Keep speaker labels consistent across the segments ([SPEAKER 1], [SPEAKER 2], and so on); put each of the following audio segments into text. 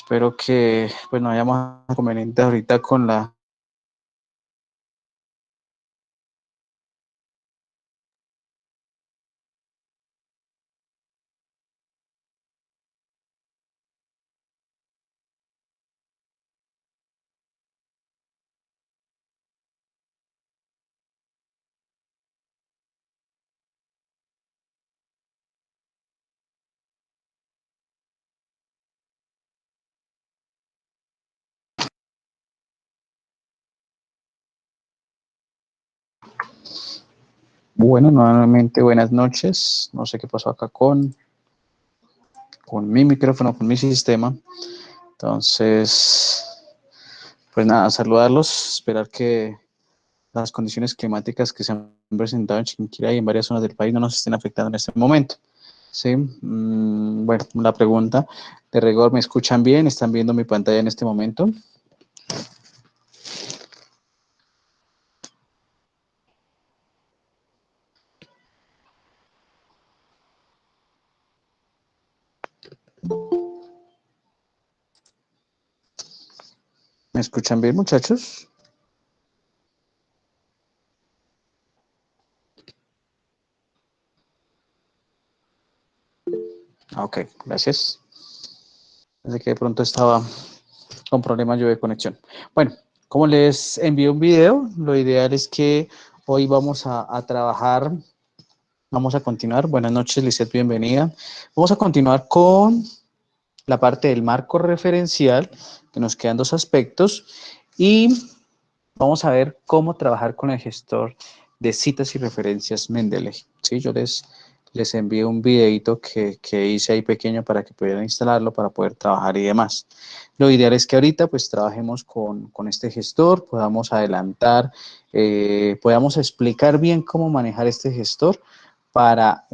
[SPEAKER 1] Espero que pues no haya más inconvenientes ahorita con la... Bueno, nuevamente buenas noches. No sé qué pasó acá con mi micrófono, con mi sistema. Entonces, pues nada, saludarlos, esperar que las condiciones climáticas que se han presentado en Chiquinquirá y en varias zonas del país no nos estén afectando en este momento. Sí, bueno, la pregunta de rigor, ¿me escuchan bien? ¿Están viendo mi pantalla en este momento? ¿Me escuchan bien, muchachos? Ok, gracias. Desde que de pronto estaba con problemas yo de conexión. Bueno, como les envío un video, lo ideal es que hoy vamos a trabajar, vamos a continuar. Buenas noches, Lizeth, bienvenida. Vamos a continuar con la parte del marco referencial, que nos quedan dos aspectos, y vamos a ver cómo trabajar con el gestor de citas y referencias Mendeley. ¿Sí? Les envío un videito que hice ahí pequeño para que pudieran instalarlo, para poder trabajar y demás. Lo ideal es que ahorita pues trabajemos con este gestor, podamos adelantar, podamos explicar bien cómo manejar este gestor para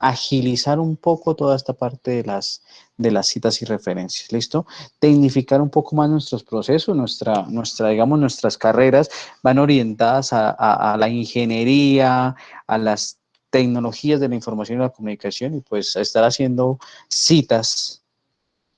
[SPEAKER 1] agilizar un poco toda esta parte de las citas y referencias, ¿listo? Tecnificar un poco más nuestros procesos, digamos, nuestras carreras van orientadas a la ingeniería, a las tecnologías de la información y la comunicación y pues a estar haciendo citas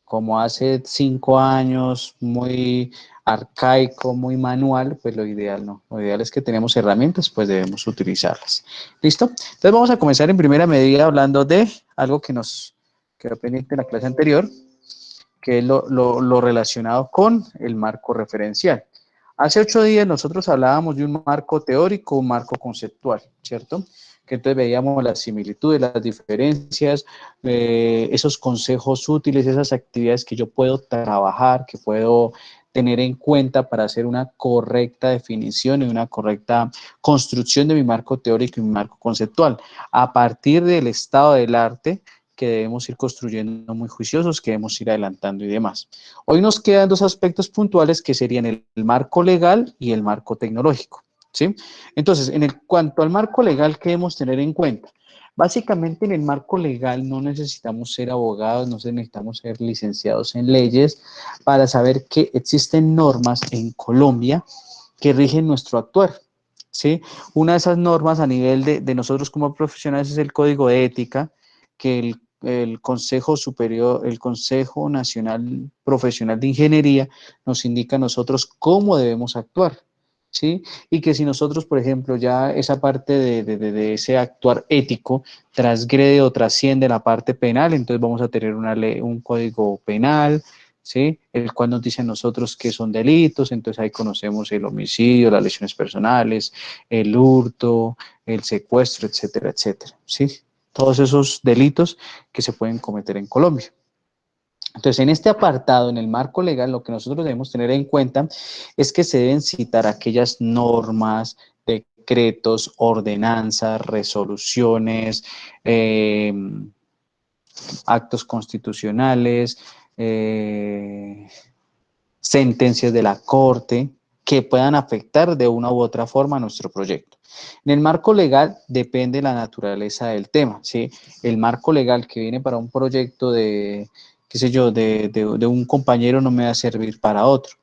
[SPEAKER 1] como hace 5 años, muy arcaico, muy manual, pues lo ideal no. Lo ideal es que tenemos herramientas, pues debemos utilizarlas. ¿Listo? Entonces vamos a comenzar en primera medida hablando de algo que nos quedó pendiente en la clase anterior, que es lo relacionado con el marco referencial. Hace 8 días nosotros hablábamos de un marco teórico, un marco conceptual, ¿cierto? Que entonces veíamos las similitudes, las diferencias, esos consejos útiles, esas actividades que yo puedo trabajar, que puedo tener en cuenta para hacer una correcta definición y una correcta construcción de mi marco teórico y mi marco conceptual. A partir del estado del arte, que debemos ir construyendo muy juiciosos, que debemos ir adelantando y demás. Hoy nos quedan dos aspectos puntuales que serían el marco legal y el marco tecnológico, ¿sí? Entonces, cuanto al marco legal, ¿qué debemos tener en cuenta? Básicamente en el marco legal no necesitamos ser abogados, no necesitamos ser licenciados en leyes para saber que existen normas en Colombia que rigen nuestro actuar, ¿sí? Una de esas normas a nivel de nosotros como profesionales es el código de ética, que el Consejo Superior, el Consejo Nacional Profesional de Ingeniería nos indica a nosotros cómo debemos actuar, ¿sí? Y que si nosotros, por ejemplo, ya esa parte de ese actuar ético transgrede o trasciende la parte penal, entonces vamos a tener una ley, un código penal, ¿sí? El cual nos dice a nosotros qué son delitos, entonces ahí conocemos el homicidio, las lesiones personales, el hurto, el secuestro, etcétera, etcétera, ¿sí? Todos esos delitos que se pueden cometer en Colombia. Entonces, en este apartado, en el marco legal, lo que nosotros debemos tener en cuenta es que se deben citar aquellas normas, decretos, ordenanzas, resoluciones, actos constitucionales, sentencias de la Corte que puedan afectar de una u otra forma a nuestro proyecto. En el marco legal depende la naturaleza del tema, ¿sí? El marco legal que viene para un proyecto de, qué sé yo, de un compañero no me va a servir para otro.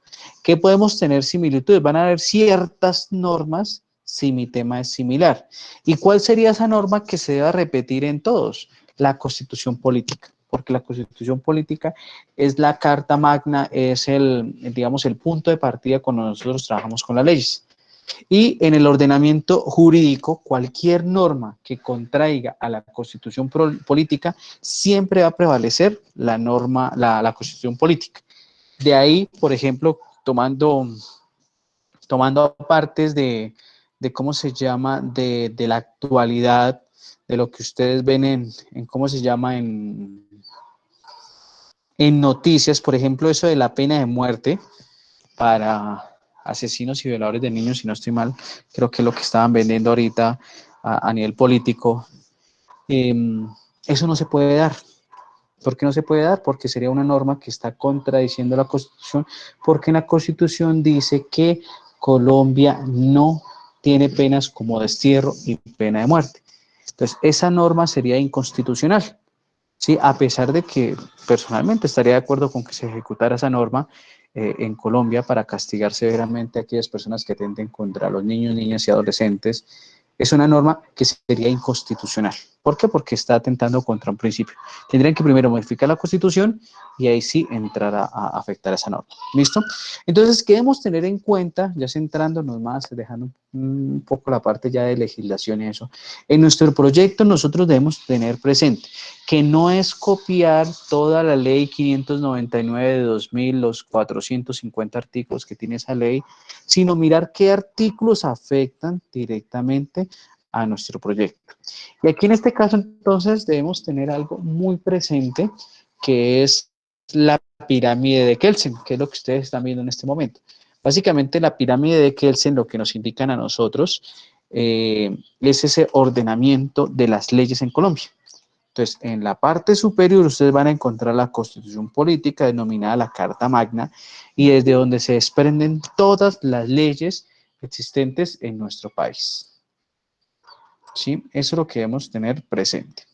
[SPEAKER 1] ¿Qué podemos tener similitudes? Van a haber ciertas normas si mi tema es similar. ¿Y cuál sería esa norma que se deba repetir en todos? La Constitución política. porque la Constitución política es la carta magna, es digamos, el punto de partida cuando nosotros trabajamos con las leyes. Y en el ordenamiento jurídico, cualquier norma que contraiga a la Constitución política siempre va a prevalecer la norma, la Constitución política. De ahí, por ejemplo, tomando partes de cómo se llama, de la actualidad, de lo que ustedes ven en cómo se llama, en noticias, por ejemplo, eso de la pena de muerte para asesinos y violadores de niños, si no estoy mal, creo que es lo que estaban vendiendo ahorita a nivel político. Eh, Eso no se puede dar. ¿Por qué no se puede dar? Porque sería una norma que está contradiciendo la Constitución, porque en la Constitución dice que Colombia no tiene penas como destierro y pena de muerte. Entonces, esa norma sería inconstitucional. Sí, a pesar de que personalmente estaría de acuerdo con que se ejecutara esa norma en Colombia para castigar severamente a aquellas personas que atenten contra los niños, niñas y adolescentes, es una norma que sería inconstitucional. ¿Por qué? Porque está atentando contra un principio. Tendrían que primero modificar la Constitución y ahí sí entrar a afectar esa norma. ¿Listo? Entonces, ¿qué debemos tener en cuenta, ya centrándonos más, dejando un poco la parte ya de legislación y eso? En nuestro proyecto nosotros debemos tener presente que no es copiar toda la ley 599 de 2000, los 450 artículos que tiene esa ley, sino mirar qué artículos afectan directamente a nuestro proyecto. Y aquí en este caso entonces debemos tener algo muy presente, que es la pirámide de Kelsen, que es lo que ustedes están viendo en este momento. Básicamente la pirámide de Kelsen lo que nos indican a nosotros es ese ordenamiento de las leyes en Colombia. Entonces, en la parte superior ustedes van a encontrar la Constitución Política, denominada la Carta Magna, y desde donde se desprenden todas las leyes existentes en nuestro país. ¿Sí? Eso es lo que debemos tener presente.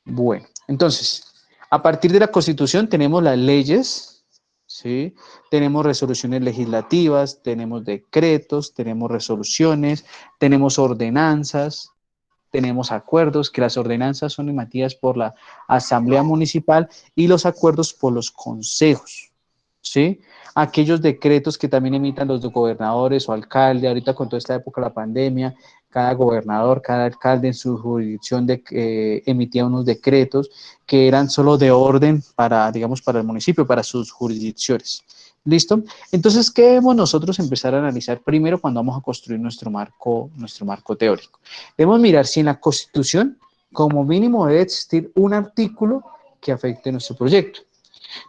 [SPEAKER 1] Bueno, entonces, a partir de la Constitución tenemos las leyes, ¿sí? Tenemos resoluciones legislativas, tenemos decretos, tenemos resoluciones, tenemos ordenanzas, tenemos acuerdos, que las ordenanzas son emitidas por la Asamblea Municipal y los acuerdos por los consejos, ¿sí? Aquellos decretos que también emitan los gobernadores o alcaldes, ahorita con toda esta época de la pandemia, cada gobernador, cada alcalde en su jurisdicción emitía unos decretos que eran solo de orden para, digamos, para el municipio, para sus jurisdicciones. ¿Listo? Entonces, ¿qué debemos nosotros empezar a analizar primero cuando vamos a construir nuestro marco teórico? Debemos mirar si en la Constitución, como mínimo, debe existir un artículo que afecte nuestro proyecto.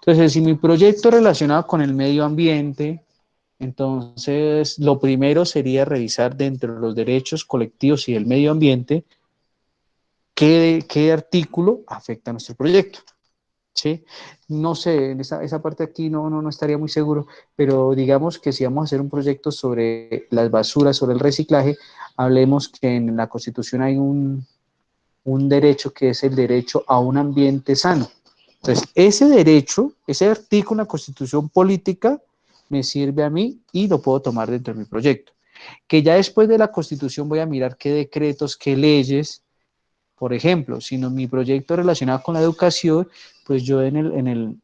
[SPEAKER 1] Entonces, si mi proyecto es relacionado con el medio ambiente, entonces lo primero sería revisar dentro de los derechos colectivos y el medio ambiente qué artículo afecta a nuestro proyecto. ¿Sí? No sé, en esa parte aquí no estaría muy seguro, pero digamos que si vamos a hacer un proyecto sobre las basuras, sobre el reciclaje, hablemos que en la Constitución hay un derecho que es el derecho a un ambiente sano. Entonces, ese derecho, ese artículo en la Constitución política me sirve a mí y lo puedo tomar dentro de mi proyecto. Que ya después de la Constitución voy a mirar qué decretos, qué leyes, por ejemplo, si no, mi proyecto relacionado con la educación, pues yo en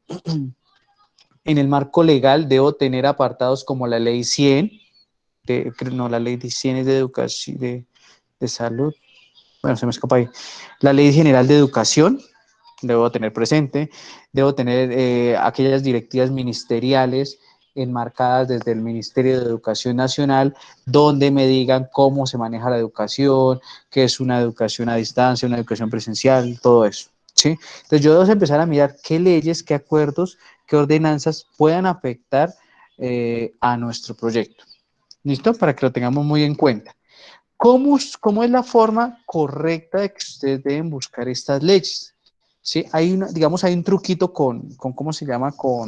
[SPEAKER 1] el marco legal debo tener apartados como la ley 100, no, la ley 100 es de educación, de salud, bueno, se me escapa ahí, la ley general de educación, debo tener presente, debo tener aquellas directivas ministeriales enmarcadas desde el Ministerio de Educación Nacional, donde me digan cómo se maneja la educación, qué es una educación a distancia, una educación presencial, todo eso. ¿Sí? Entonces yo debo empezar a mirar qué leyes, qué acuerdos, qué ordenanzas puedan afectar a nuestro proyecto. ¿Listo? Para que lo tengamos muy en cuenta. ¿Cómo es la forma correcta de que ustedes deben buscar estas leyes? ¿Sí? Digamos, hay un truquito con ¿cómo se llama? Con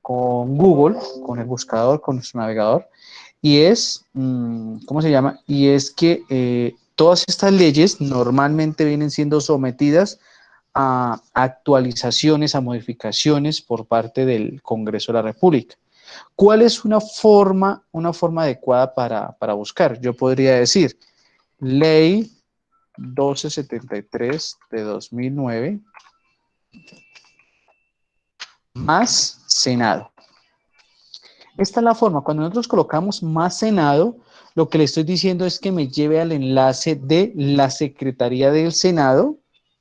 [SPEAKER 1] Google, con el buscador, con nuestro navegador, y es, ¿cómo se llama? Y es que todas estas leyes normalmente vienen siendo sometidas a actualizaciones, a modificaciones por parte del Congreso de la República. ¿Cuál es una forma adecuada para buscar? Yo podría decir, Ley 1273 de 2009, más Senado. Esta es la forma. Cuando nosotros colocamos más Senado, lo que le estoy diciendo es que me lleve al enlace de la Secretaría del Senado,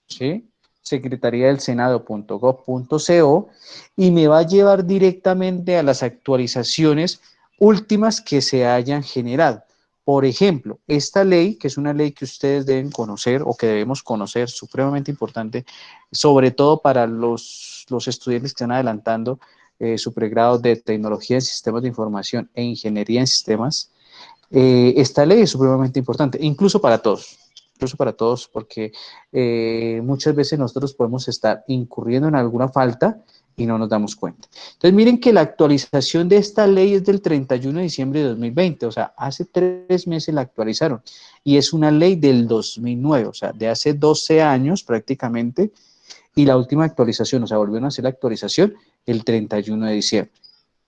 [SPEAKER 1] ¿sí? Secretaría del Senado.gov.co, y me va a llevar directamente a las actualizaciones últimas que se hayan generado. Por ejemplo, esta ley, que es una ley que ustedes deben conocer o que debemos conocer, supremamente importante, sobre todo para los estudiantes que están adelantando su pregrado de Tecnología en Sistemas de Información e Ingeniería en Sistemas. Esta ley es supremamente importante, incluso para todos, porque muchas veces nosotros podemos estar incurriendo en alguna falta y no nos damos cuenta. Entonces, miren que la actualización de esta ley es del 31 de diciembre de 2020, o sea, hace 3 meses la actualizaron, y es una ley del 2009, o sea, de hace 12 años prácticamente, y la última actualización, o sea, volvieron a hacer la actualización el 31 de diciembre.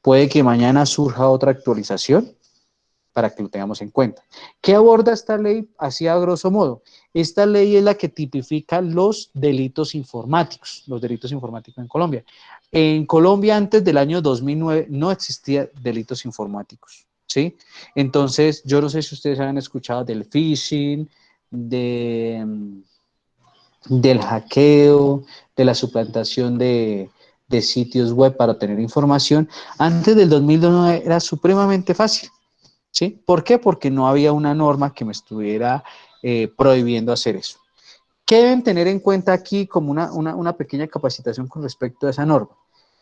[SPEAKER 1] Puede que mañana surja otra actualización para que lo tengamos en cuenta. ¿Qué aborda esta ley? Así a grosso modo. Esta ley es la que tipifica los delitos informáticos en Colombia. En Colombia antes del año 2009 no existían delitos informáticos, ¿sí? Entonces, yo no sé si ustedes han escuchado del phishing, del hackeo, de la suplantación de sitios web para obtener información. Antes del 2009 era supremamente fácil, ¿sí? ¿Por qué? Porque no había una norma que me estuviera prohibiendo hacer eso. ¿Qué deben tener en cuenta aquí como una pequeña capacitación con respecto a esa norma?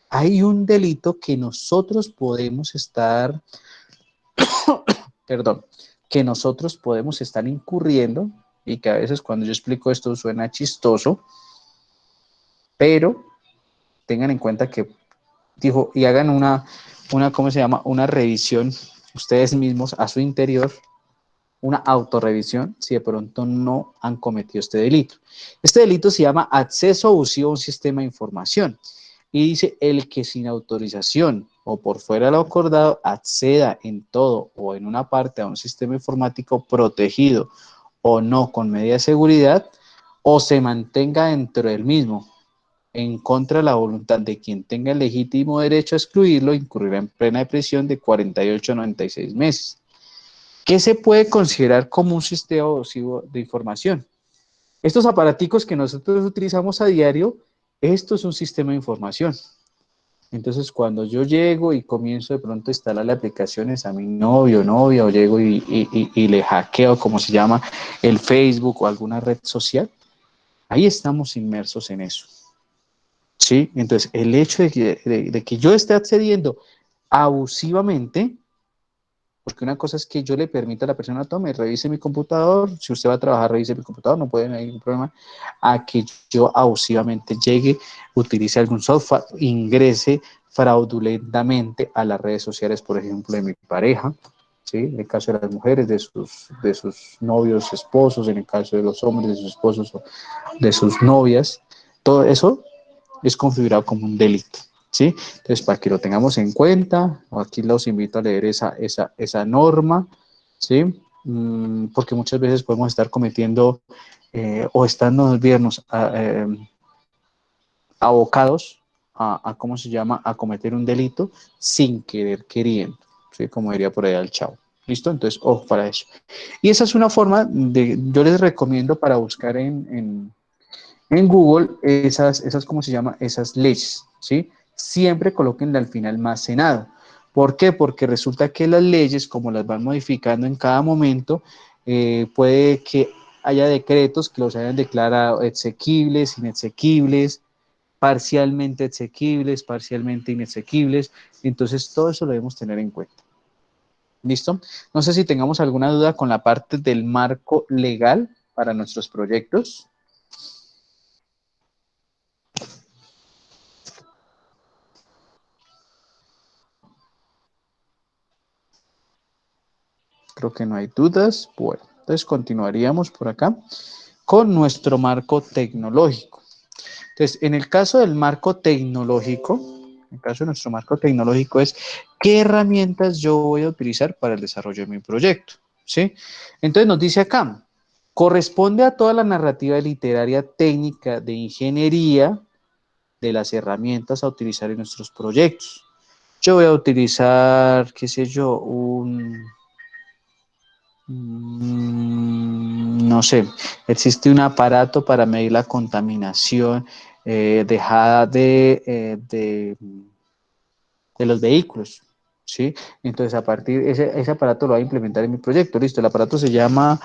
[SPEAKER 1] Hay un delito que nosotros podemos estar, perdón, que nosotros podemos estar incurriendo y que a veces cuando yo explico esto suena chistoso, pero tengan en cuenta que, dijo, y hagan ¿cómo se llama? Una revisión ustedes mismos a su interior, una autorrevisión si de pronto no han cometido este delito. Este delito se llama acceso abusivo a un sistema de información y dice el que sin autorización o por fuera de lo acordado acceda en todo o en una parte a un sistema informático protegido o no con medida de seguridad o se mantenga dentro del mismo en contra de la voluntad de quien tenga el legítimo derecho a excluirlo, incurrirá en pena de prisión de 48 a 96 meses. ¿Qué se puede considerar como un sistema abusivo de información? Estos aparaticos que nosotros utilizamos a diario, esto es un sistema de información. Entonces, cuando yo llego y comienzo de pronto a instalarle aplicaciones a mi novio, novia, o llego y le hackeo, como se llama, el Facebook o alguna red social, ahí estamos inmersos en eso. ¿Sí? Entonces, el hecho de que yo esté accediendo abusivamente, porque una cosa es que yo le permita a la persona, tome, revise mi computador, si usted va a trabajar, revise mi computador, no puede haber ningún problema, a que yo abusivamente llegue, utilice algún software, ingrese fraudulentamente a las redes sociales, por ejemplo, de mi pareja, ¿sí? En el caso de las mujeres, de sus novios, esposos, en el caso de los hombres, de sus esposos o de sus novias, todo eso es configurado como un delito, ¿sí? Entonces, para que lo tengamos en cuenta, aquí los invito a leer esa norma, ¿sí? Porque muchas veces podemos estar cometiendo o estando viernes abocados ¿cómo se llama?, a cometer un delito sin querer queriendo, ¿sí? Como diría por ahí el chavo. ¿Listo? Entonces, ojo para eso. Y esa es una forma yo les recomiendo para buscar en Google ¿cómo se llama? Esas leyes, ¿sí? Siempre colóquenle al final más Senado. ¿Por qué? Porque resulta que las leyes, como las van modificando en cada momento, puede que haya decretos que los hayan declarado exequibles, inexequibles, parcialmente exequibles, parcialmente inexequibles. Entonces, todo eso lo debemos tener en cuenta. ¿Listo? No sé si tengamos alguna duda con la parte del marco legal para nuestros proyectos. Creo que no hay dudas. Bueno, entonces continuaríamos por acá con nuestro marco tecnológico. Entonces, en el caso del marco tecnológico, en el caso de nuestro marco tecnológico es qué herramientas yo voy a utilizar para el desarrollo de mi proyecto, ¿sí? Entonces nos dice acá, corresponde a toda la narrativa literaria técnica de ingeniería, de las herramientas a utilizar en nuestros proyectos. Yo voy a utilizar, qué sé yo, no sé, existe un aparato para medir la contaminación dejada de los vehículos, ¿sí? Entonces, a partir, ese aparato lo voy a implementar en mi proyecto, listo, el aparato se llama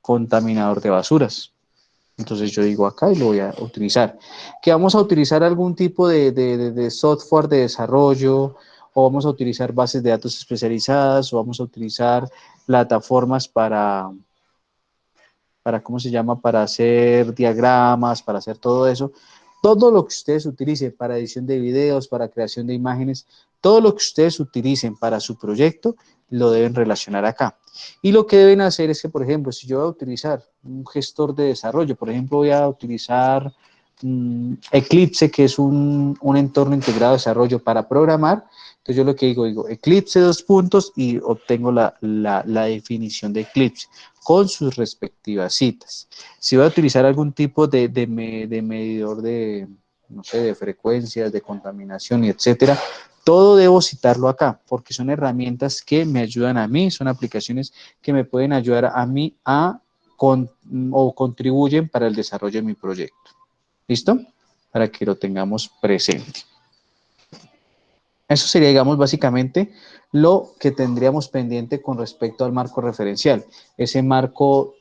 [SPEAKER 1] contaminador de basuras. Entonces yo digo acá y lo voy a utilizar. Que vamos a utilizar algún tipo de software de desarrollo, o vamos a utilizar bases de datos especializadas, o vamos a utilizar plataformas ¿cómo se llama? Para hacer diagramas, para hacer todo eso. Todo lo que ustedes utilicen para edición de videos, para creación de imágenes, todo lo que ustedes utilicen para su proyecto, lo deben relacionar acá. Y lo que deben hacer es que, por ejemplo, si yo voy a utilizar un gestor de desarrollo, por ejemplo, voy a utilizar Eclipse, que es un entorno integrado de desarrollo para programar, entonces yo lo que digo Eclipse dos puntos y obtengo la definición de Eclipse con sus respectivas citas. Si voy a utilizar algún tipo de medidor de, no sé, de frecuencias, de contaminación y etcétera, todo debo citarlo acá, porque son herramientas que me ayudan a mí, son aplicaciones que me pueden ayudar a mí o contribuyen para el desarrollo de mi proyecto. ¿Listo? Para que lo tengamos presente. Eso sería, digamos, básicamente lo que tendríamos pendiente con respecto al marco referencial. Ese marco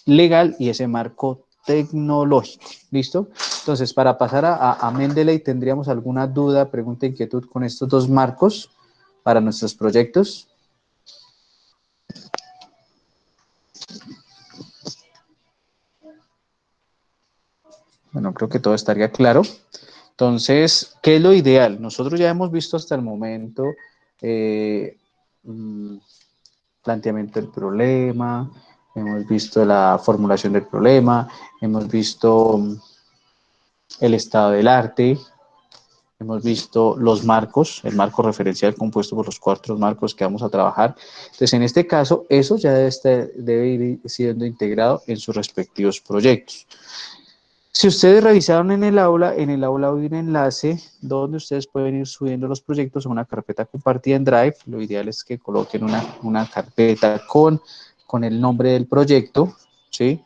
[SPEAKER 1] legal y ese marco tecnológico. ¿Listo? Entonces, para pasar a Mendeley, ¿tendríamos alguna duda, pregunta, inquietud con estos dos marcos para nuestros proyectos? Bueno, creo que todo estaría claro. Entonces, ¿qué es lo ideal? Nosotros ya hemos visto hasta el momento eh, planteamiento del problema, hemos visto la formulación del problema, hemos visto el estado del arte, hemos visto los marcos, el marco referencial compuesto por los cuatro marcos que vamos a trabajar. Entonces, en este caso, eso ya debe ir siendo integrado en sus respectivos proyectos. Si ustedes revisaron en el aula hay un enlace donde ustedes pueden ir subiendo los proyectos a una carpeta compartida en Drive. Lo ideal es que coloquen una carpeta con el nombre del proyecto, ¿sí?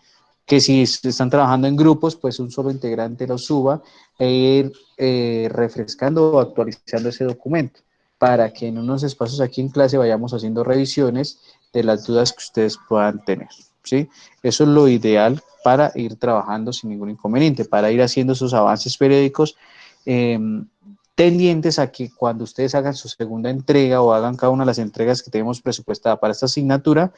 [SPEAKER 1] Que si están trabajando en grupos, pues un solo integrante lo suba e ir refrescando o actualizando ese documento para que en unos espacios aquí en clase vayamos haciendo revisiones de las dudas que ustedes puedan tener, ¿sí? Eso es lo ideal para ir trabajando sin ningún inconveniente, para ir haciendo sus avances periódicos eh, tendientes a que cuando ustedes hagan su segunda entrega o hagan cada una de las entregas que tenemos presupuestada para esta asignatura,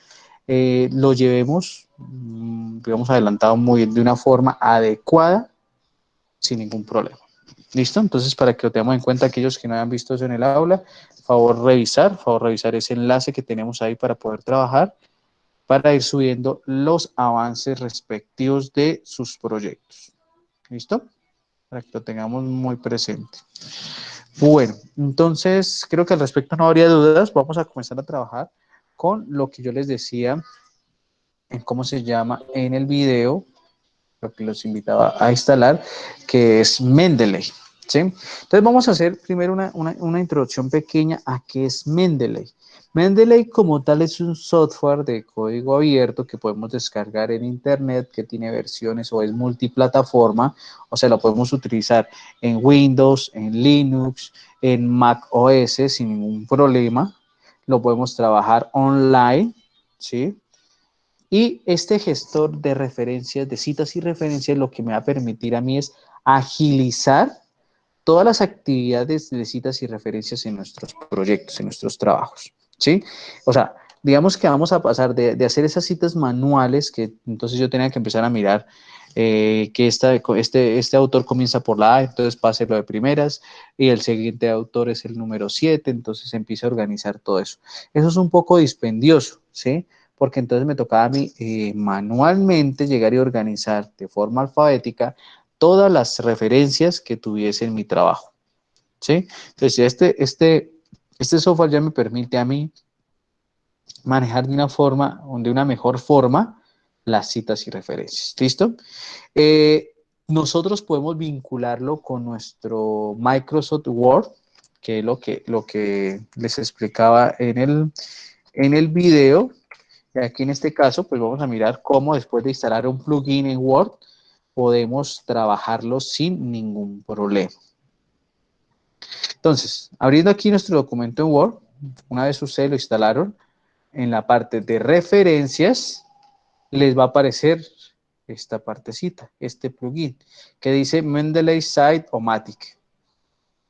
[SPEAKER 1] lo llevemos, digamos, adelantado muy bien, de una forma adecuada, sin ningún problema. ¿Listo? Entonces, para que lo tengamos en cuenta, aquellos que no hayan visto eso en el aula, favor revisar ese enlace que tenemos ahí para poder trabajar, para ir subiendo los avances respectivos de sus proyectos. ¿Listo? Para que lo tengamos muy presente. Bueno, entonces creo que al respecto no habría dudas. Vamos a comenzar a trabajar con lo que yo les decía en cómo se llama en el video, lo que los invitaba a instalar, que es Mendeley. ¿Sí? Entonces vamos a hacer primero una introducción pequeña a qué es Mendeley. Mendeley como tal es un software de código abierto que podemos descargar en internet, que tiene versiones o es multiplataforma, o sea, lo podemos utilizar en Windows, en Linux, en Mac OS sin ningún problema. Lo podemos trabajar online, ¿sí? Y este gestor de referencias, de citas y referencias, lo que me va a permitir a mí es agilizar todas las actividades de citas y referencias en nuestros proyectos, en nuestros trabajos, ¿sí? O sea, digamos que vamos a pasar de hacer esas citas manuales, que entonces yo tenía que empezar a mirar que este autor comienza por la A, entonces pase lo de primeras, y el siguiente autor es el número 7, entonces empieza a organizar todo eso. Eso es un poco dispendioso, ¿sí? Porque entonces me tocaba a mí manualmente llegar y organizar de forma alfabética todas las referencias que tuviese en mi trabajo, ¿sí? Entonces, este software ya me permite a mí manejar de una mejor forma las citas y referencias, ¿listo? nosotros podemos vincularlo con nuestro Microsoft Word, que es lo que les explicaba en el video. Y aquí en este caso, pues vamos a mirar cómo después de instalar un plugin en Word, podemos trabajarlo sin ningún problema. Entonces, abriendo aquí nuestro documento en Word, una vez ustedes lo instalaron, en la parte de referencias, les va a aparecer esta partecita, este plugin, que dice Mendeley Site-O-Matic.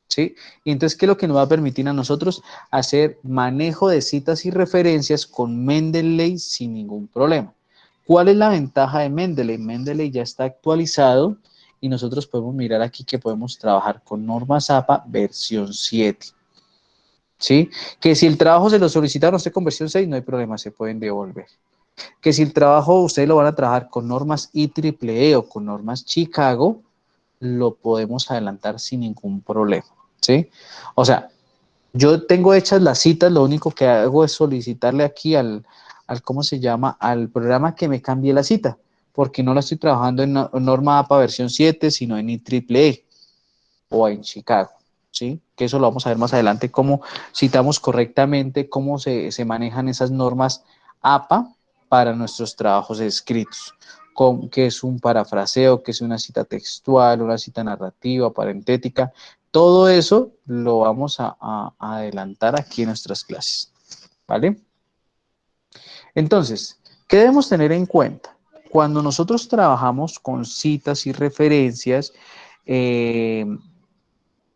[SPEAKER 1] ¿Sí? Y entonces, ¿qué es lo que nos va a permitir a nosotros? Hacer manejo de citas y referencias con Mendeley sin ningún problema. ¿Cuál es la ventaja de Mendeley? Mendeley ya está actualizado y nosotros podemos mirar aquí que podemos trabajar con normas APA versión 7. ¿Sí? Que si el trabajo se lo solicitaron a usted con versión 6, no hay problema, se pueden devolver. Que si el trabajo ustedes lo van a trabajar con normas IEEE o con normas Chicago, lo podemos adelantar sin ningún problema, ¿sí? O sea, yo tengo hechas las citas, lo único que hago es solicitarle aquí al ¿cómo se llama? Al programa que me cambie la cita, porque no la estoy trabajando en norma APA versión 7, sino en IEEE o en Chicago, ¿sí? Que eso lo vamos a ver más adelante, cómo citamos correctamente, cómo se manejan esas normas APA para nuestros trabajos escritos, qué es un parafraseo, qué es una cita textual, una cita narrativa, parentética, todo eso lo vamos a adelantar aquí en nuestras clases, ¿vale? Entonces, ¿qué debemos tener en cuenta? Cuando nosotros trabajamos con citas y referencias, eh,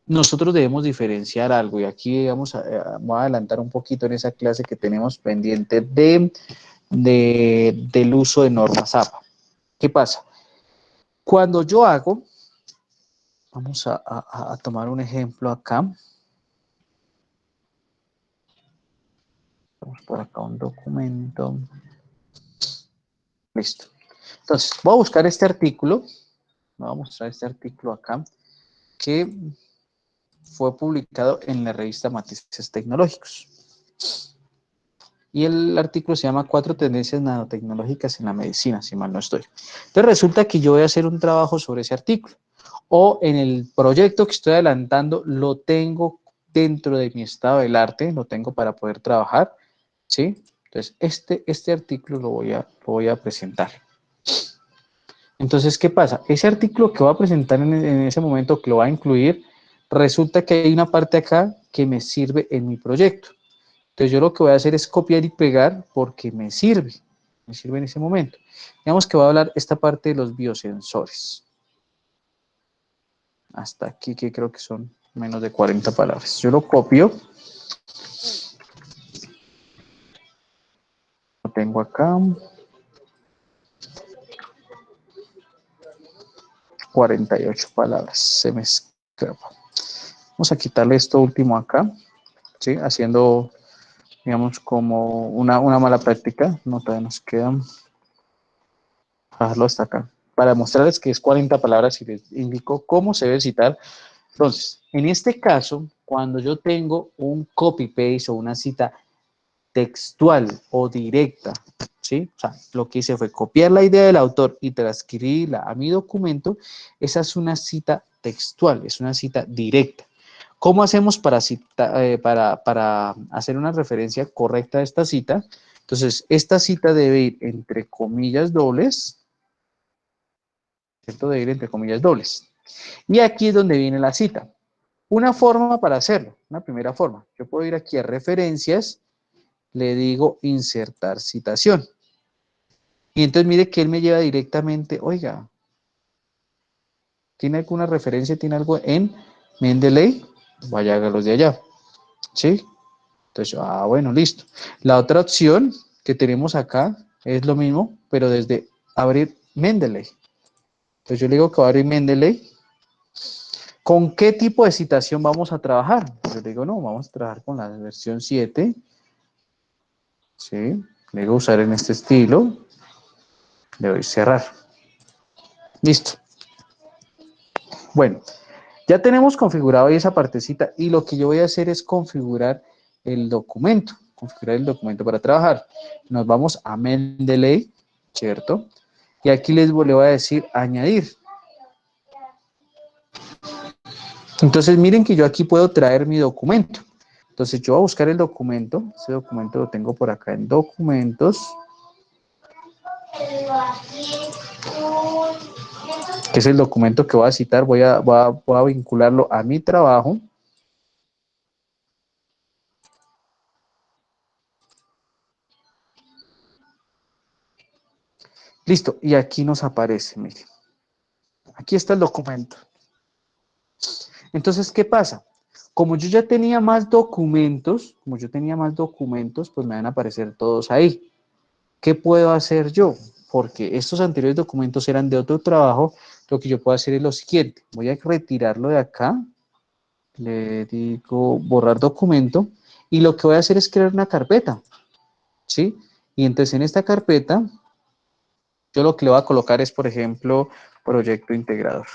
[SPEAKER 1] nosotros debemos diferenciar algo y aquí voy a adelantar un poquito en esa clase que tenemos pendiente del uso de normas APA. ¿Qué pasa? Cuando yo hago, vamos a tomar un ejemplo acá. Vamos por acá un documento. Listo. Entonces, voy a buscar este artículo. Voy a mostrar este artículo acá que fue publicado en la revista Matices Tecnológicos. Y el artículo se llama 4 tendencias nanotecnológicas en la medicina, si mal no estoy. Entonces resulta que yo voy a hacer un trabajo sobre ese artículo. O en el proyecto que estoy adelantando, lo tengo dentro de mi estado del arte, lo tengo para poder trabajar, ¿sí? Entonces, este artículo lo voy a presentar. Entonces, ¿qué pasa? Ese artículo que voy a presentar en ese momento, que lo va a incluir, resulta que hay una parte acá que me sirve en mi proyecto. Entonces yo lo que voy a hacer es copiar y pegar porque me sirve en ese momento. Digamos que voy a hablar esta parte de los biosensores. Hasta aquí que creo que son menos de 40 palabras. Yo lo copio. Lo tengo acá. 48 palabras. Se me escapa. Vamos a quitarle esto último acá. ¿Sí? Haciendo, digamos, como una mala práctica. No, todavía nos quedan. Bajarlo hasta acá. Para mostrarles que es 40 palabras y les indico cómo se debe citar. Entonces, en este caso, cuando yo tengo un copy-paste o una cita textual o directa, ¿sí? O sea, lo que hice fue copiar la idea del autor y transcribirla a mi documento, esa es una cita textual, es una cita directa. ¿Cómo hacemos para hacer una referencia correcta a esta cita? Entonces, esta cita debe ir entre comillas dobles, ¿cierto? Debe ir entre comillas dobles. Y aquí es donde viene la cita. Una forma para hacerlo, una primera forma. Yo puedo ir aquí a referencias, le digo insertar citación. Y entonces mire que él me lleva directamente, oiga, ¿tiene alguna referencia? ¿Tiene algo en Mendeley? Vaya, hágalos de allá. ¿Sí? Entonces, bueno, listo. La otra opción que tenemos acá es lo mismo, pero desde abrir Mendeley. Entonces yo le digo que va a abrir Mendeley. ¿Con qué tipo de citación vamos a trabajar? Yo le digo, no, vamos a trabajar con la versión 7. ¿Sí? Le digo usar en este estilo. Le doy cerrar. Listo. Bueno, ya tenemos configurado ahí esa partecita y lo que yo voy a hacer es configurar el documento para trabajar. Nos vamos a Mendeley, ¿cierto? Y aquí le voy a decir añadir. Entonces, miren que yo aquí puedo traer mi documento. Entonces, yo voy a buscar el documento. Ese documento lo tengo por acá en documentos, que es el documento que voy a citar. Voy a vincularlo a mi trabajo. Listo, y aquí nos aparece, miren. Aquí está el documento. Entonces, ¿qué pasa? Como yo ya tenía más documentos, pues me van a aparecer todos ahí. ¿Qué puedo hacer yo? Porque estos anteriores documentos eran de otro trabajo, lo que yo puedo hacer es lo siguiente. Voy a retirarlo de acá, le digo borrar documento, y lo que voy a hacer es crear una carpeta, ¿sí? Y entonces en esta carpeta, yo lo que le voy a colocar es, por ejemplo, proyecto integrador,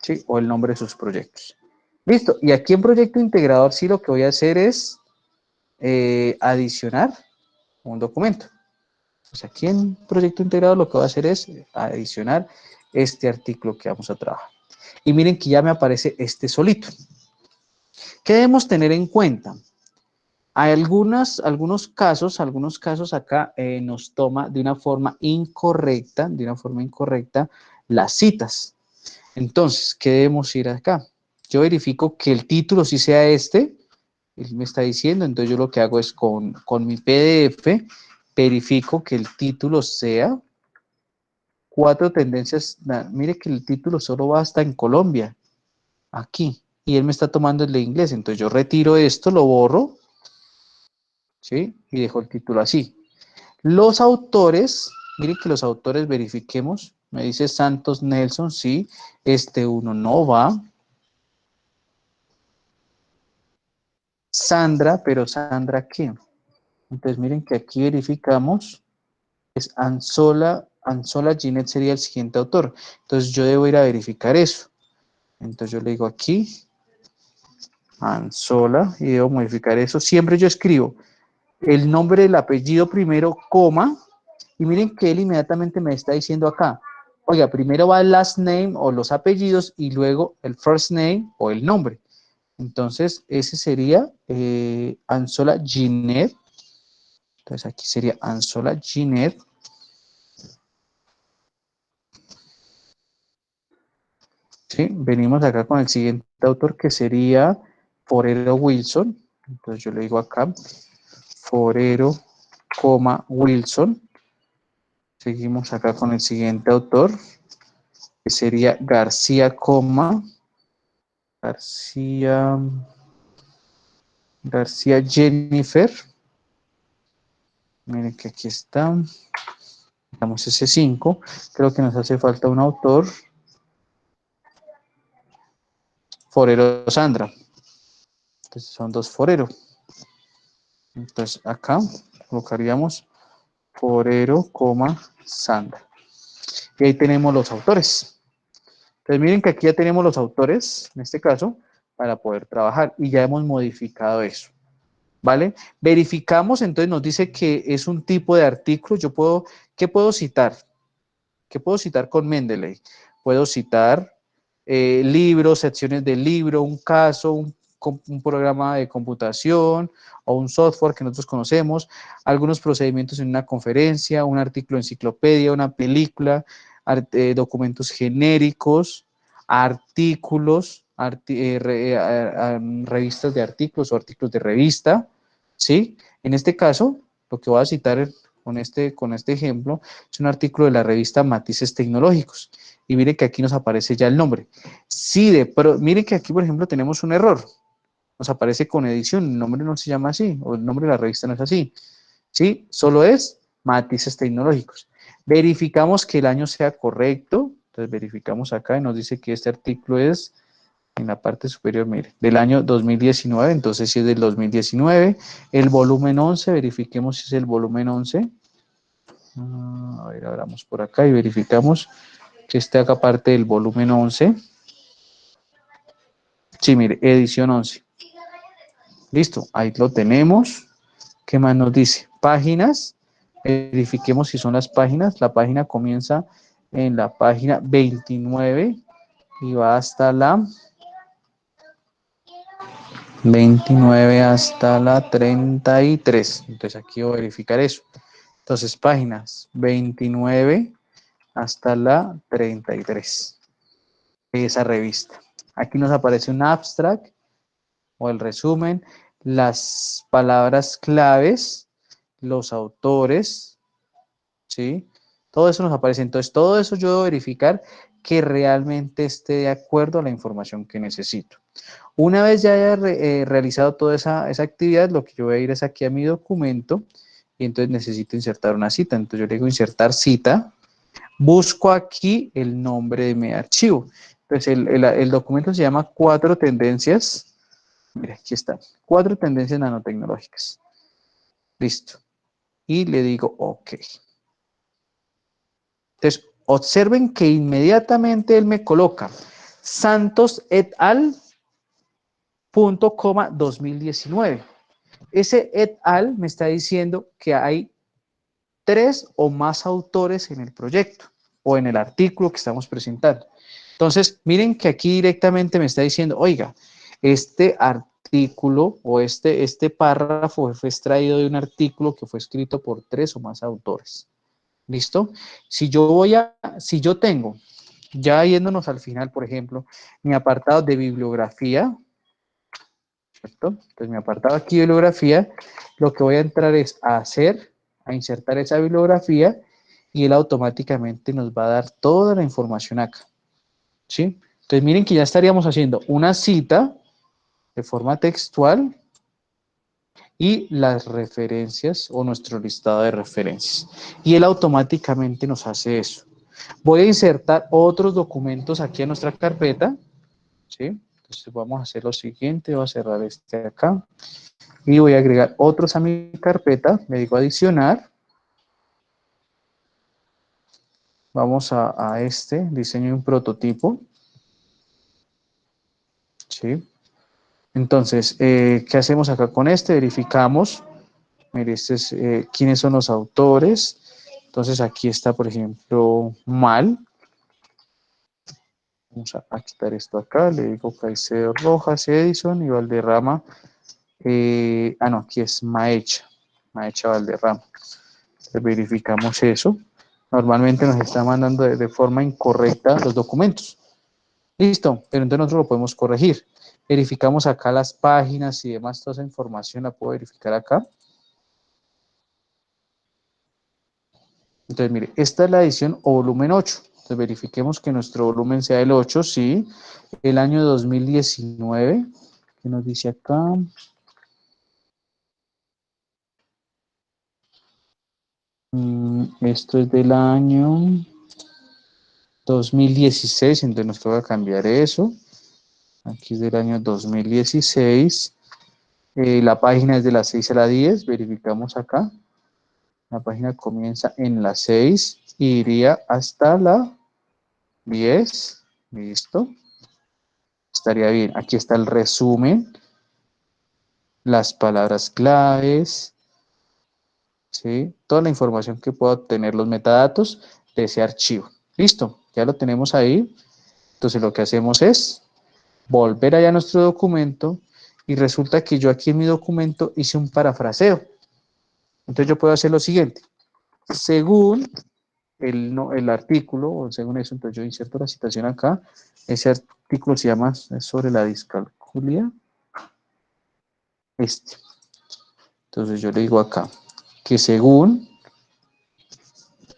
[SPEAKER 1] ¿sí? O el nombre de sus proyectos. Listo, y aquí en proyecto integrador sí lo que voy a hacer es adicionar un documento. Pues aquí en proyecto integrador lo que voy a hacer es adicionar este artículo que vamos a trabajar. Y miren que ya me aparece este solito. ¿Qué debemos tener en cuenta? Hay algunos casos acá nos toma de una forma incorrecta las citas. Entonces, ¿qué debemos ir acá? Yo verifico que el título sí sea este, él me está diciendo, entonces yo lo que hago es con mi PDF, verifico que el título sea cuatro tendencias. Mire que el título solo va hasta en Colombia, aquí, y él me está tomando el de inglés, entonces yo retiro esto, lo borro, ¿sí? Y dejo el título así. Los autores, miren que los autores verifiquemos, me dice Santos Nelson, sí, este uno no va. Sandra, pero Sandra, ¿qué? Entonces miren que aquí verificamos, es Anzola Ginette sería el siguiente autor. Entonces yo debo ir a verificar eso. Entonces yo le digo aquí, Anzola, y debo modificar eso. Siempre yo escribo el nombre del apellido primero, coma, y miren que él inmediatamente me está diciendo acá, oiga, primero va el last name o los apellidos y luego el first name o el nombre. Entonces, ese sería Anzola Ginette. Entonces, aquí sería Anzola Ginette. ¿Sí? Venimos acá con el siguiente autor que sería Forero Wilson. Entonces, yo le digo acá, Forero, Wilson. Seguimos acá con el siguiente autor, que sería García, García, García Jennifer. Miren que aquí está. Damos ese 5. Creo que nos hace falta un autor. Forero Sandra. Entonces son dos Forero. Entonces acá colocaríamos Forero, Sandra. Y ahí tenemos los autores. Entonces miren que aquí ya tenemos los autores, en este caso, para poder trabajar. Y ya hemos modificado eso. ¿Vale? Verificamos, entonces nos dice que es un tipo de artículo. ¿Qué puedo citar? ¿Qué puedo citar con Mendeley? Puedo citar libros, secciones del libro, un caso, un programa de computación o un software que nosotros conocemos, algunos procedimientos en una conferencia, un artículo de enciclopedia, una película, documentos genéricos, artículos, revistas de artículos o artículos de revista, ¿sí? En este caso, lo que voy a citar con este ejemplo es un artículo de la revista Matices Tecnológicos. Y mire que aquí nos aparece ya el nombre. Sí, pero mire que aquí, por ejemplo, tenemos un error. Nos aparece con edición, el nombre no se llama así, o el nombre de la revista no es así. ¿Sí? Solo es Matices Tecnológicos. Verificamos que el año sea correcto. Entonces verificamos acá y nos dice que este artículo es en la parte superior, mire, del año 2019, entonces si es del 2019, el volumen 11, verifiquemos si es el volumen 11. A ver, abramos por acá y verificamos que esté acá parte del volumen 11. Sí, mire, edición 11. Listo, ahí lo tenemos. ¿Qué más nos dice? Páginas. Verifiquemos si son las páginas. La página comienza en la página 29. y va hasta la 29 hasta la 33. Entonces aquí voy a verificar eso. Entonces páginas 29 hasta la 33 de esa revista. Aquí nos aparece un abstract o el resumen, las palabras claves, los autores, ¿sí? Todo eso nos aparece. Entonces, todo eso yo debo verificar que realmente esté de acuerdo a la información que necesito. Una vez ya haya realizado toda esa actividad, lo que yo voy a ir es aquí a mi documento y entonces necesito insertar una cita. Entonces yo le digo insertar cita, busco aquí el nombre de mi archivo. Entonces el documento se llama Cuatro tendencias. Mira, aquí está. Cuatro tendencias nanotecnológicas. Listo. Y le digo OK. Entonces, observen que inmediatamente él me coloca Santos et al. Punto, 2019. Ese et al me está diciendo que hay 3 o más autores en el proyecto o en el artículo que estamos presentando. Entonces, miren que aquí directamente me está diciendo, oiga, este artículo o este párrafo fue extraído de un artículo que fue escrito por 3 o más autores. ¿Listo? Si yo tengo, ya yéndonos al final, por ejemplo, mi apartado de bibliografía, ¿cierto? Entonces mi apartado aquí de bibliografía, lo que voy a entrar es a hacer, a insertar esa bibliografía y él automáticamente nos va a dar toda la información acá, ¿sí? Entonces miren que ya estaríamos haciendo una cita de forma textual y las referencias o nuestro listado de referencias. Y él automáticamente nos hace eso. Voy a insertar otros documentos aquí a nuestra carpeta, ¿sí? Entonces vamos a hacer lo siguiente, voy a cerrar este acá. Y voy a agregar otros a mi carpeta, le digo adicionar, vamos a este, diseño un prototipo, ¿sí? Entonces, ¿qué hacemos acá con este? Verificamos, mire, este es, quiénes son los autores, entonces aquí está, por ejemplo, Mal, vamos a quitar esto acá, le digo Caicedo Rojas, Edison y Valderrama, no, aquí es Maecha, Maecha Valderrama. Entonces, verificamos eso. Normalmente nos está mandando de forma incorrecta los documentos. Listo, pero entonces nosotros lo podemos corregir. Verificamos acá las páginas y demás, toda esa información la puedo verificar acá. Entonces, mire, esta es la edición o volumen 8. Entonces, verifiquemos que nuestro volumen sea el 8, sí. El año 2019, ¿qué nos dice acá? Esto es del año 2016, entonces nos toca cambiar eso. Aquí es del año 2016. La página es de las 6 a las 10, verificamos acá. La página comienza en las 6 y iría hasta la 10. Listo. Estaría bien. Aquí está el resumen, las palabras claves, ¿sí? Toda la información que puedo obtener, los metadatos de ese archivo. Listo, ya lo tenemos ahí. Entonces lo que hacemos es volver allá a nuestro documento y resulta que yo aquí en mi documento hice un parafraseo. Entonces yo puedo hacer lo siguiente. Según el artículo, o según eso, entonces yo inserto la citación acá. Ese artículo se llama sobre la discalculia. Este. Entonces yo le digo acá que según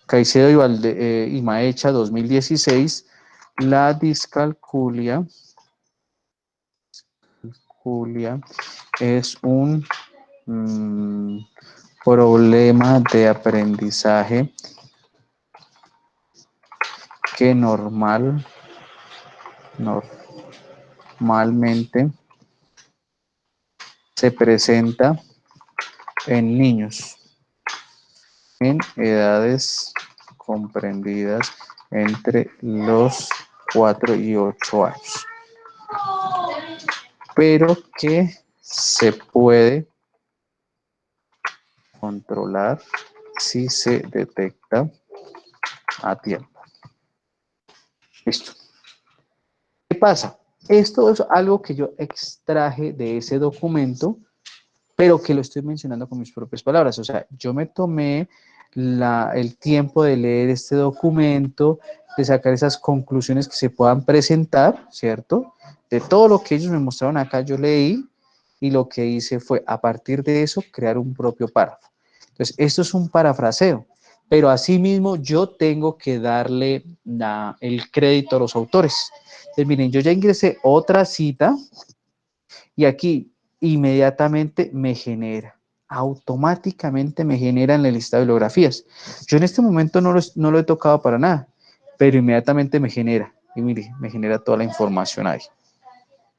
[SPEAKER 1] Caicedo y Maecha 2016, la discalculia es un problema de aprendizaje que normalmente se presenta en niños en edades comprendidas entre los 4 y 8 años, pero que se puede controlar si se detecta a tiempo. Listo. pasa? Esto es algo que yo extraje de ese documento, pero que lo estoy mencionando con mis propias palabras. O sea, yo me tomé el tiempo de leer este documento, de sacar esas conclusiones que se puedan presentar, ¿cierto? De todo lo que ellos me mostraron acá, yo leí y lo que hice fue, a partir de eso, crear un propio párrafo. Entonces, esto es un parafraseo, pero asimismo yo tengo que darle el crédito a los autores. Entonces, miren, yo ya ingresé otra cita y aquí inmediatamente me genera, automáticamente me genera en el listado de bibliografías. Yo en este momento no lo he tocado para nada, pero inmediatamente me genera, y mire, me genera toda la información ahí.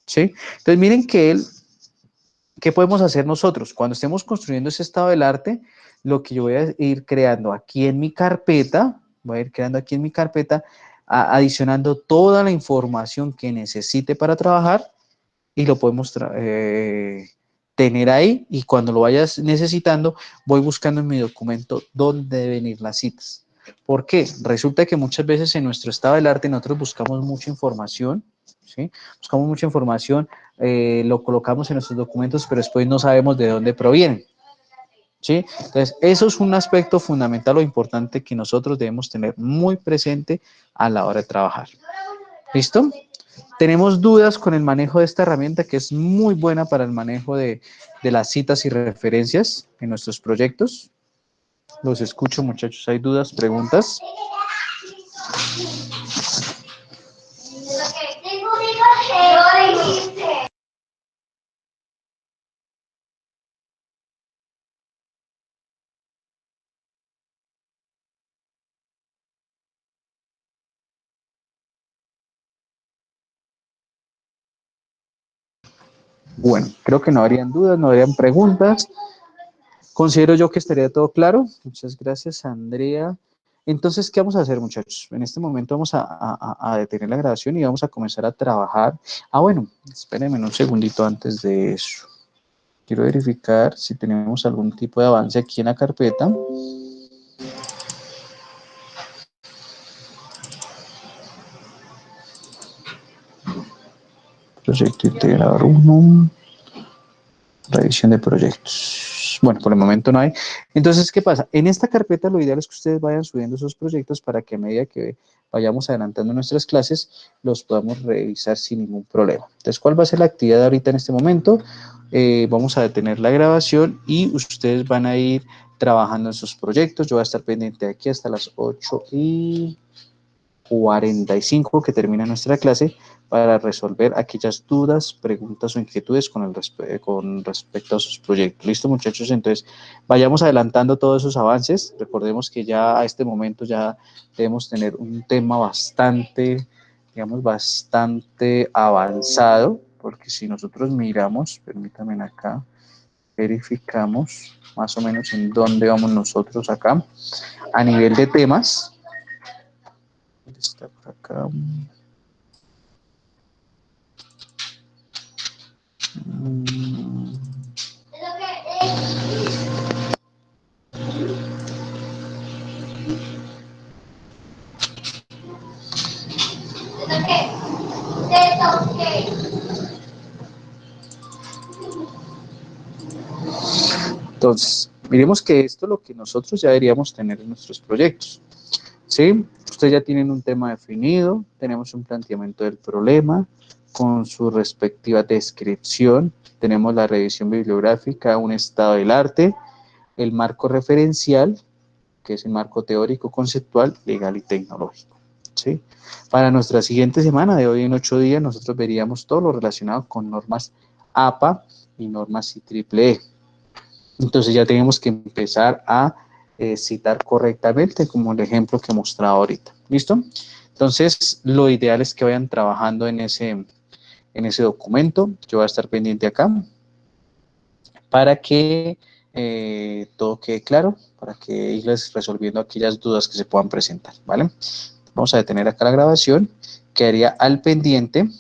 [SPEAKER 1] ¿Sí? Entonces miren que ¿qué podemos hacer nosotros? Cuando estemos construyendo ese estado del arte, lo que yo voy a ir creando aquí en mi carpeta, voy a ir creando aquí en mi carpeta, adicionando toda la información que necesite para trabajar y lo podemos tener ahí y cuando lo vayas necesitando, voy buscando en mi documento dónde deben ir las citas. ¿Por qué? Resulta que muchas veces en nuestro estado del arte nosotros buscamos mucha información, ¿sí? Buscamos mucha información, lo colocamos en nuestros documentos, pero después no sabemos de dónde provienen, ¿sí? Entonces, eso es un aspecto fundamental o importante que nosotros debemos tener muy presente a la hora de trabajar. ¿Listo? Tenemos dudas con el manejo de esta herramienta que es muy buena para el manejo de las citas y referencias en nuestros proyectos. Los escucho, muchachos. ¿Hay dudas, preguntas? Bueno, creo que no habrían dudas, no habrían preguntas. Considero yo que estaría todo claro. Muchas gracias, Andrea. Entonces, ¿qué vamos a hacer, muchachos? En este momento vamos a detener la grabación y vamos a comenzar a trabajar. Ah, bueno, espérenme un segundito antes de eso. Quiero verificar si tenemos algún tipo de avance aquí en la carpeta. Proyecto integrador 1. Revisión de proyectos. Bueno, por el momento no hay. Entonces, ¿qué pasa? En esta carpeta lo ideal es que ustedes vayan subiendo esos proyectos para que a medida que vayamos adelantando nuestras clases, los podamos revisar sin ningún problema. Entonces, ¿cuál va a ser la actividad ahorita en este momento? Vamos a detener la grabación y ustedes van a ir trabajando en sus proyectos. Yo voy a estar pendiente de aquí hasta las 8:45 que termina nuestra clase para resolver aquellas dudas, preguntas o inquietudes con respecto a sus proyectos. ¿Listo, muchachos? Entonces, vayamos adelantando todos esos avances. Recordemos que ya a este momento ya debemos tener un tema bastante, digamos, bastante avanzado, porque si nosotros miramos, permítanme acá, verificamos más o menos en dónde vamos nosotros acá, a nivel de temas. Está por acá. Entonces, miremos que esto es lo que nosotros ya deberíamos tener en nuestros proyectos, ¿sí? Ustedes ya tienen un tema definido, tenemos un planteamiento del problema con su respectiva descripción, tenemos la revisión bibliográfica, un estado del arte, el marco referencial, que es el marco teórico, conceptual, legal y tecnológico, ¿sí? Para nuestra siguiente semana, de hoy en 8 días, nosotros veríamos todo lo relacionado con normas APA y normas IEEE. Entonces ya tenemos que empezar a citar correctamente, como el ejemplo que he mostrado ahorita. ¿Listo? Entonces, lo ideal es que vayan trabajando en ese documento. Yo voy a estar pendiente acá para que todo quede claro, para que irles resolviendo aquellas dudas que se puedan presentar, ¿vale? Vamos a detener acá la grabación. Quedaría al pendiente